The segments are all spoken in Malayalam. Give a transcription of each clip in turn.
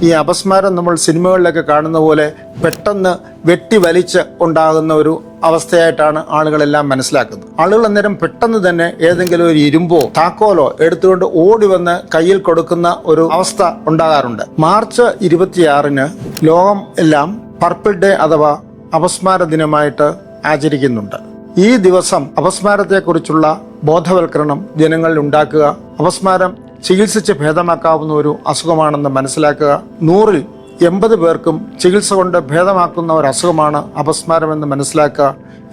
ഈ അപസ്മാരം നമ്മൾ സിനിമകളിലൊക്കെ കാണുന്ന പോലെ പെട്ടെന്ന് വെട്ടി വലിച്ച് ഉണ്ടാകുന്ന ഒരു അവസ്ഥയായിട്ടാണ് ആളുകളെല്ലാം മനസ്സിലാക്കുന്നത്. ആളുകൾ അന്നേരം പെട്ടെന്ന് തന്നെ ഏതെങ്കിലും ഒരു ഇരുമ്പോ താക്കോലോ എടുത്തുകൊണ്ട് ഓടി വന്ന് കയ്യിൽ കൊടുക്കുന്ന ഒരു അവസ്ഥ ഉണ്ടാകാറുണ്ട്. മാർച്ച് 26 ലോകം എല്ലാം പർപ്പിൾ ഡേ അഥവാ അപസ്മാര ദിനമായിട്ട് ആചരിക്കുന്നുണ്ട്. ഈ ദിവസം അപസ്മാരത്തെക്കുറിച്ചുള്ള ബോധവൽക്കരണം ജനങ്ങളിൽ ഉണ്ടാക്കുക, അപസ്മാരം ചികിത്സിച്ച് ഭേദമാക്കാവുന്ന ഒരു അസുഖമാണെന്ന് മനസ്സിലാക്കുക, 100-ൽ 80 പേർക്കും ചികിത്സ കൊണ്ട് ഭേദമാക്കുന്ന ഒരു അസുഖമാണ് അപസ്മാരമെന്ന് മനസ്സിലാക്കുക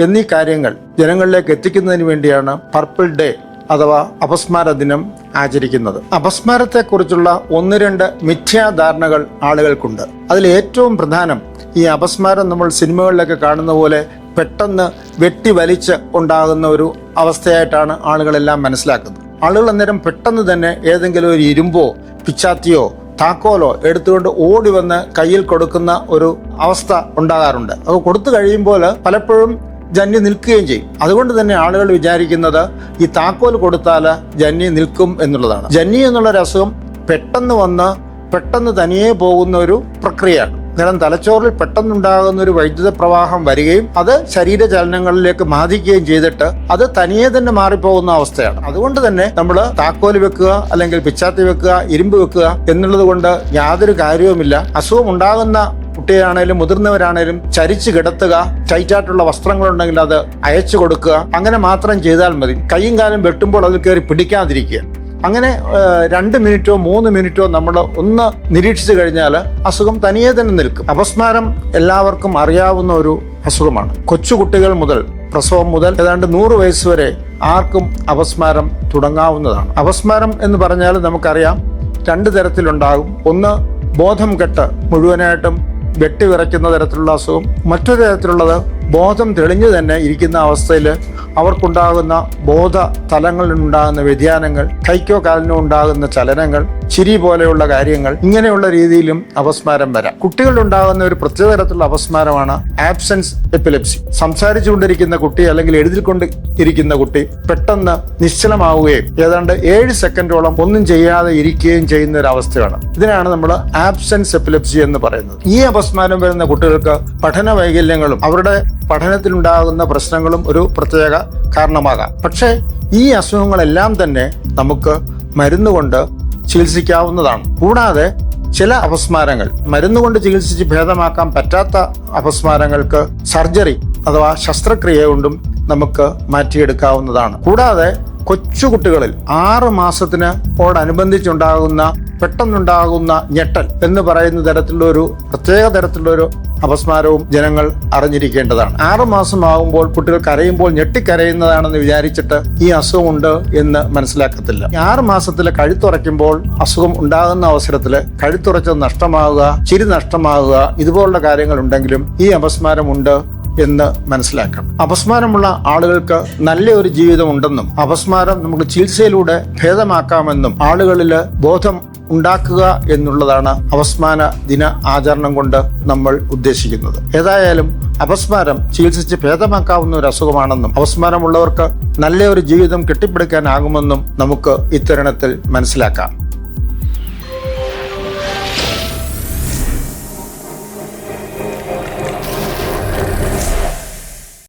എന്നീ കാര്യങ്ങൾ ജനങ്ങളിലേക്ക് എത്തിക്കുന്നതിന് വേണ്ടിയാണ് പർപ്പിൾ ഡേ അഥവാ അപസ്മാര ദിനം ആചരിക്കുന്നത്. അപസ്മാരത്തെക്കുറിച്ചുള്ള 1-2 മിഥ്യാധാരണകൾ ആളുകൾക്കുണ്ട്. അതിൽ ഏറ്റവും പ്രധാനം ഈ അപസ്മാരം നമ്മൾ സിനിമകളിലൊക്കെ കാണുന്ന പോലെ പെട്ടെന്ന് വെട്ടി വലിച്ച് ഉണ്ടാകുന്ന ഒരു അവസ്ഥയായിട്ടാണ് ആളുകളെല്ലാം മനസ്സിലാക്കുന്നത്. ആളുകൾ അന്നേരം പെട്ടെന്ന് തന്നെ ഏതെങ്കിലും ഒരു ഇരുമ്പോ പിച്ചാത്തിയോ താക്കോലോ എടുത്തുകൊണ്ട് ഓടി വന്ന് കയ്യിൽ കൊടുക്കുന്ന ഒരു അവസ്ഥ ഉണ്ടാകാറുണ്ട്. അത് കൊടുത്തു കഴിയുമ്പോൾ പലപ്പോഴും ജന്നി നിൽക്കുകയും ചെയ്യും. അതുകൊണ്ട് തന്നെ ആളുകൾ വിചാരിക്കുന്നത് ഈ താക്കോൽ കൊടുത്താൽ ജന്നി നിൽക്കും എന്നുള്ളതാണ്. ജന്നി എന്നുള്ളൊരു അസുഖം പെട്ടെന്ന് വന്ന് പെട്ടെന്ന് തനിയെ പോകുന്ന ഒരു പ്രക്രിയയാണ്. അന്നേരം തലച്ചോറിൽ പെട്ടെന്നുണ്ടാകുന്ന ഒരു വൈദ്യുത പ്രവാഹം വരികയും അത് ശരീരചലനങ്ങളിലേക്ക് ബാധിക്കുകയും ചെയ്തിട്ട് അത് തനിയെ തന്നെ മാറിപ്പോകുന്ന അവസ്ഥയാണ്. അതുകൊണ്ട് തന്നെ നമ്മൾ താക്കോല് വെക്കുക അല്ലെങ്കിൽ പിച്ചാത്തി വെക്കുക, ഇരുമ്പ് വെക്കുക എന്നുള്ളത് കൊണ്ട് യാതൊരു കാര്യവുമില്ല. അസുഖം ഉണ്ടാകുന്ന കുട്ടിയാണേലും മുതിർന്നവരാണേലും ചരിച്ചു കിടത്തുക, ടൈറ്റായിട്ടുള്ള വസ്ത്രങ്ങളുണ്ടെങ്കിൽ അത് അയച്ചു കൊടുക്കുക, അങ്ങനെ മാത്രം ചെയ്താൽ മതി. കൈയും കാലും വെട്ടുമ്പോൾ അതിൽ കയറി പിടിക്കാതിരിക്കുക. അങ്ങനെ 2 മിനിറ്റോ 3 മിനിറ്റോ നമ്മൾ ഒന്ന് നിരീക്ഷിച്ചു കഴിഞ്ഞാൽ അസുഖം തനിയെ തന്നെ നിൽക്കും. അപസ്മാരം എല്ലാവർക്കും അറിയാവുന്ന ഒരു അസുഖമാണ്. കൊച്ചുകുട്ടികൾ മുതൽ പ്രസവം മുതൽ ഏതാണ്ട് 100 വയസ്സ് വരെ ആർക്കും അപസ്മാരം തുടങ്ങാവുന്നതാണ്. അപസ്മാരം എന്ന് പറഞ്ഞാൽ നമുക്കറിയാം 2 തരത്തിലുണ്ടാകും. ഒന്ന് ബോധം കെട്ട് മുഴുവനായിട്ടും വെട്ടിവിറയ്ക്കുന്ന തരത്തിലുള്ള അസുഖം. മറ്റൊരു തരത്തിലുള്ളത് ബോധം തെളിഞ്ഞു തന്നെ ഇരിക്കുന്ന അവസ്ഥയിൽ അവർക്കുണ്ടാകുന്ന ബോധ തലങ്ങളിലുണ്ടാകുന്ന വ്യതിയാനങ്ങൾ, കൈക്കോ കാലിനോ ഉണ്ടാകുന്ന ചലനങ്ങൾ, ചിരി പോലെയുള്ള കാര്യങ്ങൾ, ഇങ്ങനെയുള്ള രീതിയിലും അപസ്മാരം വരാം. കുട്ടികളിലുണ്ടാകുന്ന ഒരു പ്രത്യേക തരത്തിലുള്ള അപസ്മാരമാണ് ആബ്സെൻസ് എപ്പിലെപ്സി. സംസാരിച്ചുകൊണ്ടിരിക്കുന്ന കുട്ടി അല്ലെങ്കിൽ എഴുതിക്കൊണ്ട് ഇരിക്കുന്ന കുട്ടി പെട്ടെന്ന് നിശ്ചലമാവുകയും ഏതാണ്ട് 7 സെക്കൻഡോളം ഒന്നും ചെയ്യാതെ ഇരിക്കുകയും ചെയ്യുന്ന ഒരു അവസ്ഥയാണ്. ഇതിനാണ് നമ്മൾ ആബ്സെൻസ് എപ്പിലെപ്സി എന്ന് പറയുന്നത്. ഈ അപസ്മാരം വരുന്ന കുട്ടികൾക്ക് പഠന വൈകല്യങ്ങളും അവരുടെ പഠനത്തിലുണ്ടാകുന്ന പ്രശ്നങ്ങളും ഒരു പ്രത്യേക കാരണമാകാം. പക്ഷേ ഈ അസുഖങ്ങളെല്ലാം തന്നെ നമുക്ക് മരുന്നുകൊണ്ട് ചികിത്സിക്കാവുന്നതാണ്. കൂടാതെ ചില അപസ്മാരങ്ങൾ മരുന്നുകൊണ്ട് ചികിത്സിച്ച് ഭേദമാക്കാൻ പറ്റാത്ത അപസ്മാരങ്ങൾക്ക് സർജറി അഥവാ ശസ്ത്രക്രിയ കൊണ്ടും നമുക്ക് മാറ്റിയെടുക്കാവുന്നതാണ്. കൂടാതെ കൊച്ചുകുട്ടികളിൽ 6 മാസത്തിനോടനുബന്ധിച്ചുണ്ടാകുന്ന പെട്ടെന്നുണ്ടാകുന്ന ഞെട്ടൽ എന്ന് പറയുന്ന തരത്തിലുള്ള ഒരു പ്രത്യേക തരത്തിലുള്ള ഒരു അപസ്മാരവും ജനങ്ങൾ അറിഞ്ഞിരിക്കേണ്ടതാണ്. 6 മാസമാകുമ്പോൾ കുട്ടികൾ കരയുമ്പോൾ ഞെട്ടിക്കരയുന്നതാണെന്ന് വിചാരിച്ചിട്ട് ഈ അസുഖമുണ്ട് എന്ന് മനസ്സിലാക്കത്തില്ല. 6 മാസത്തിലെ കഴുത്തുറയ്ക്കുമ്പോൾ അസുഖം ഉണ്ടാകുന്ന അവസരത്തിൽ കഴുത്തുറച്ചത് നഷ്ടമാവുക, ചിരി നഷ്ടമാവുക, ഇതുപോലുള്ള കാര്യങ്ങൾ ഉണ്ടെങ്കിലും ഈ അപസ്മാരമുണ്ട് എന്ന് മനസ്സിലാക്കണം. അപസ്മാരമുള്ള ആളുകൾക്ക് നല്ലൊരു ജീവിതം ഉണ്ടെന്നും അപസ്മാരം നമുക്ക് ചികിത്സയിലൂടെ ഭേദമാക്കാമെന്നും ആളുകളിൽ ബോധം ഉണ്ടാക്കുക എന്നുള്ളതാണ് അപസ്മാര ദിന ആചരണം കൊണ്ട് നമ്മൾ ഉദ്ദേശിക്കുന്നത്. ഏതായാലും അപസ്മാരം ചികിത്സിച്ച് ഭേദമാക്കാവുന്ന ഒരു അസുഖമാണെന്നും അപസ്മാരമുള്ളവർക്ക് നല്ലൊരു ജീവിതം കെട്ടിപ്പടുക്കാനാകുമെന്നും നമുക്ക് ഇത്തരുണത്തിൽ മനസ്സിലാക്കാം.